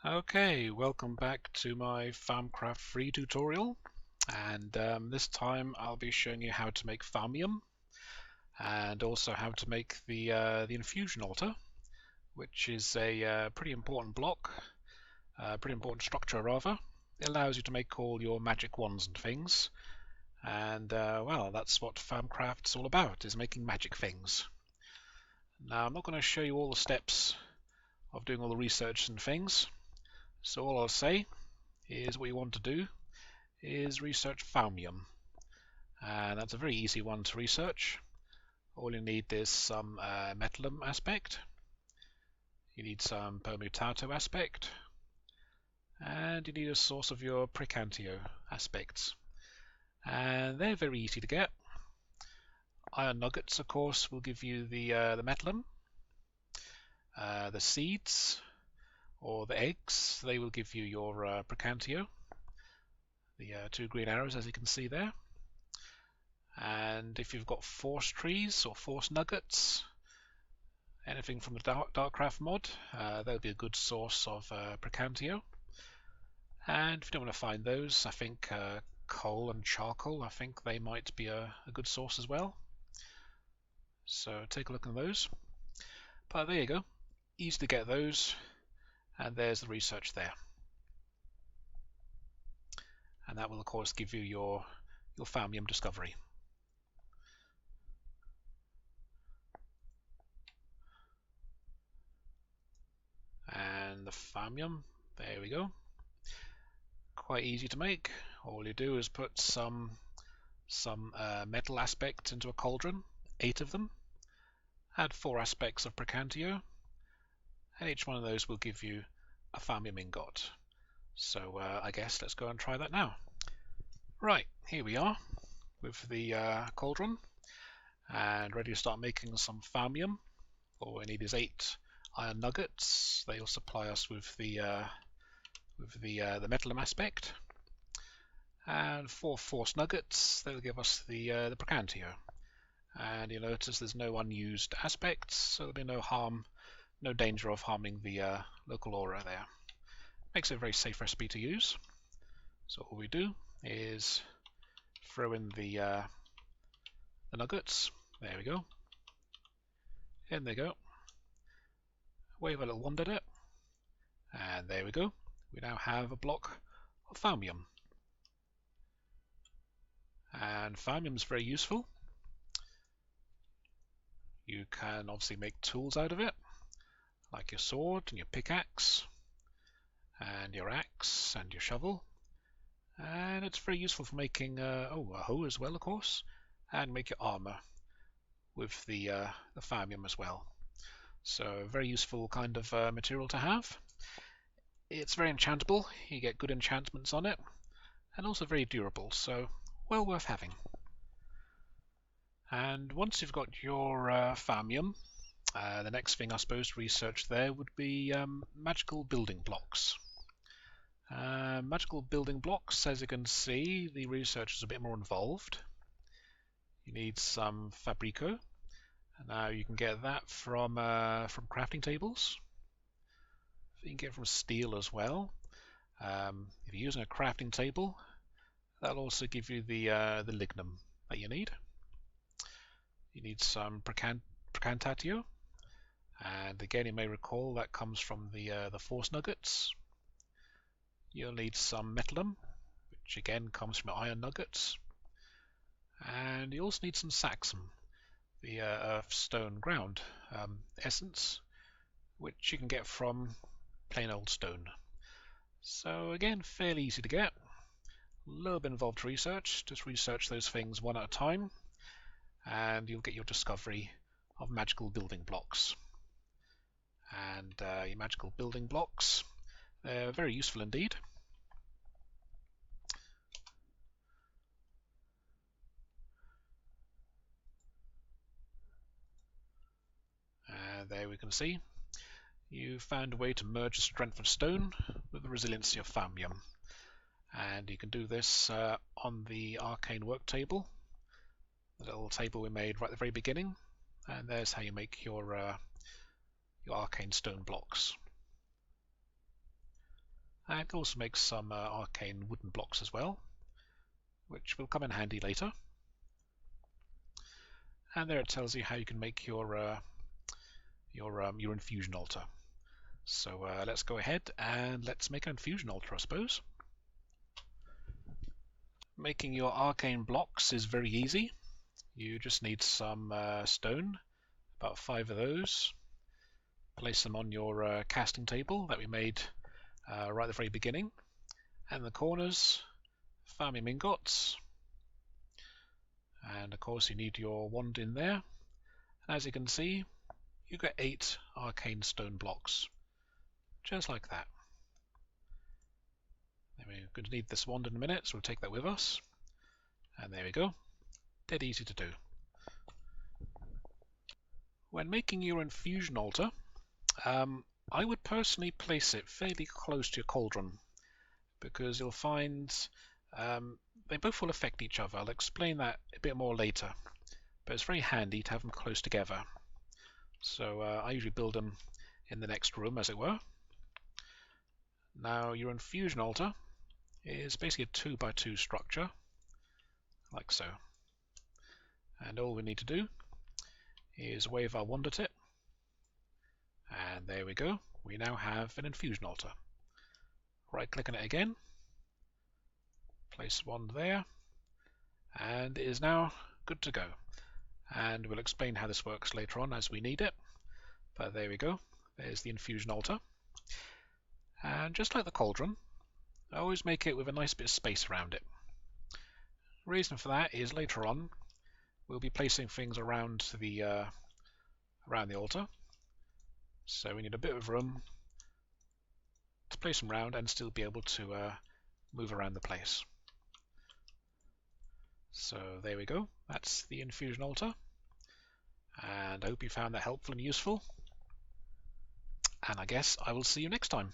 Okay, welcome back to my Thaumcraft free tutorial, and this time I'll be showing you how to make Thaumium and also how to make the Infusion Altar, which is a pretty important block, pretty important structure rather. It allows you to make all your magic wands and things, and well, that's what Thaumcraft's all about, is making magic things. Now I'm not going to show you all the steps of doing all the research and things. So all I'll say is what you want to do is research Thaumium, and that's a very easy one to research. All you need is some metalum aspect, you need some permutato aspect, and you need a source of your precantio aspects, and they're very easy to get. Iron nuggets, of course, will give you the metalum. The seeds or the eggs, they will give you your precantio, the two green arrows as you can see there. And if you've got force trees or force nuggets, anything from the Darkcraft mod, that'll be a good source of precantio. And if you don't want to find those, I think coal and charcoal, I think they might be a good source as well. So take a look at those. But there you go, easy to get those, and there's the research there. And that will of course give you your Thaumium discovery. And the Thaumium, there we go. Quite easy to make. All you do is put some metal aspects into a cauldron, 8 of them. Add 4 aspects of precantio, and each one of those will give you a Thaumium ingot. So I guess let's go and try that now. Right, here we are with the cauldron and ready to start making some Thaumium. All we need is 8 iron nuggets. They'll supply us with the metalum aspect, and 4 force nuggets. They'll give us the precantio. And you'll notice there's no unused aspects, so there'll be no harm, no danger of harming the local aura there. Makes it a very safe recipe to use. So all we do is throw in the nuggets. There we go. In they go. Wave a little wand at it, and there we go. We now have a block of Thaumium. And Thaumium is very useful. You can obviously make tools out of it, like your sword and your pickaxe, and your axe and your shovel. And it's very useful for making a hoe as well, of course, and make your armor with the Thaumium as well. So a very useful kind of material to have. It's very enchantable, you get good enchantments on it, and also very durable, so well worth having. And once you've got your Thaumium, the next thing I suppose to research there would be magical building blocks. Magical building blocks, as you can see, the research is a bit more involved. You need some Fabrico. Now you can get that from crafting tables. You can get it from steel as well. If you're using a crafting table, that'll also give you the lignum that you need. You need some precantatio, and again you may recall that comes from the force nuggets. You'll need some metalum, which again comes from iron nuggets, and you also need some saxum, the earth, stone, ground essence, which you can get from plain old stone. So again, fairly easy to get. A little bit involved research. Just research those things one at a time, and you'll get your discovery of magical building blocks. And your magical building blocks, they're very useful indeed. And there we can see you found a way to merge the strength of stone with the resiliency of Thaumium. And you can do this on the arcane work table, the little table we made right at the very beginning. And there's how you make your arcane stone blocks. And it can also make some arcane wooden blocks as well, which will come in handy later. And there it tells you how you can make your infusion altar. So let's go ahead and let's make an infusion altar, I suppose. Making your arcane blocks is very easy. You just need some stone, about 5 of those. Place them on your casting table that we made right at the very beginning. And in the corners, Thaumium ingots. And of course you need your wand in there. And as you can see, you get 8 arcane stone blocks. Just like that. We're going to need this wand in a minute, so we'll take that with us. And there we go. Dead easy to do. When making your infusion altar, I would personally place it fairly close to your cauldron, because you'll find they both will affect each other. I'll explain that a bit more later, but it's very handy to have them close together. So I usually build them in the next room, as it were. Now your infusion altar is basically a 2x2 structure, like so. And all we need to do is wave our wand at it, and there we go. We now have an infusion altar. Right click on it again, place wand there, and it is now good to go. And we'll explain how this works later on as we need it. But there we go, there's the infusion altar. And just like the cauldron, I always make it with a nice bit of space around it. The reason for that is later on we'll be placing things around the altar, so we need a bit of room to place them around and still be able to move around the place. So there we go, that's the infusion altar, and I hope you found that helpful and useful, and I guess I will see you next time.